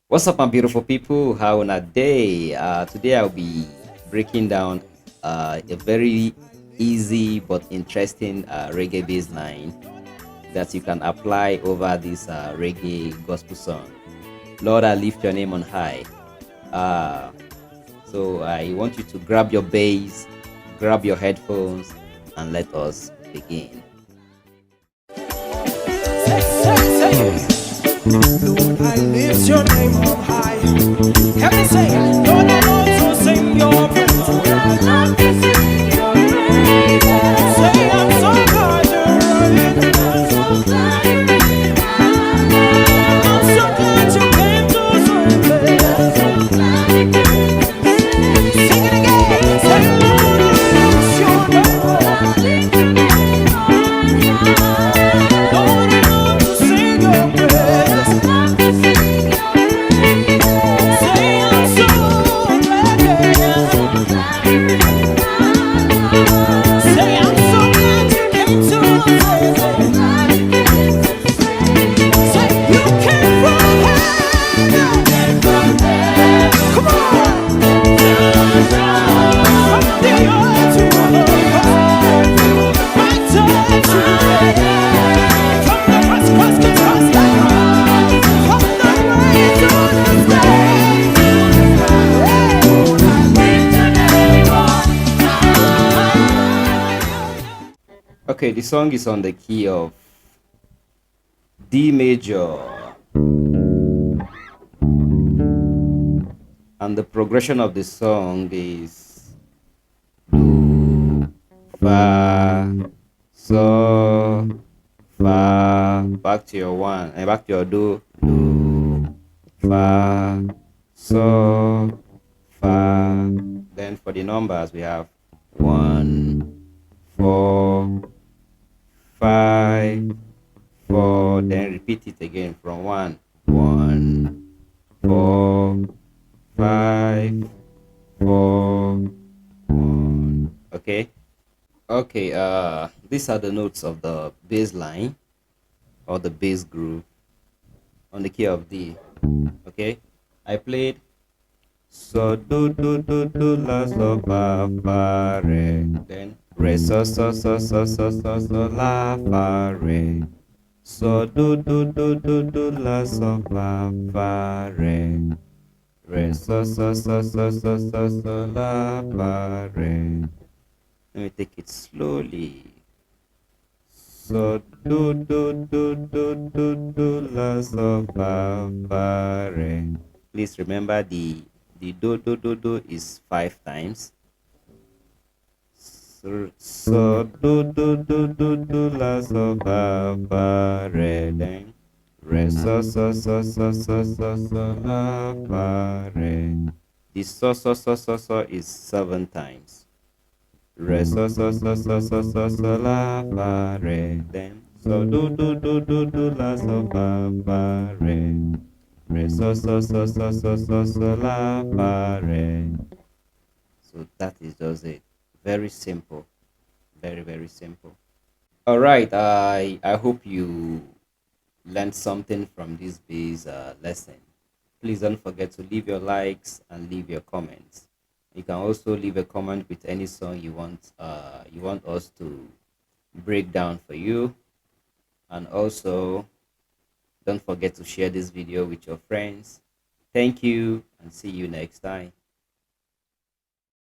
What's up, my beautiful people? How on a day? Today I'll be breaking down a very easy but interesting reggae bass line that you can apply over this reggae gospel song. Lord, I lift your name on high. Uh, so I want you to grab your bass, grab your headphones, and let us begin. Lord, I lift your name on high. Can we say, Lord, I also sing your praise. I love to sing your praises. Say, I'm so glad you're right. I'm so glad you made my life. I'm so glad you came to save me. I'm so glad you came to save me. Sing it again. Say, Lord, I lift your name on high. I lift your name on high. Lord, I love to sing your praises. Okay, the song is on the key of D major, and the progression of the song is do, fa, so, fa, back to your one, and back to your do, fa, so, fa. Then for the numbers we have 1, 4, 5, 4. Then repeat it again from 1, 4, 5, 4, 1. Okay. Okay. These are the notes of the bass line or the bass groove on the key of D. Okay. I played so do la so fa fa re. Then re so la fa re. So do la so fa fa re. Re so la fa re. Let me take it slowly. So do la so fa fa re. Please remember the do is 5 times. So do la so fa re. Then re so la fa re. The so is 7 times. Re la fa re. Then so do la so fa re. Re la fa re. So that is just it. Very simple. Very simple. All right. I hope you learned something from this base lesson. Please don't forget to leave your likes and leave your comments. You can also leave a comment with any song you want us to break down for you. And also don't forget to share this video with your friends. Thank you and see you next time.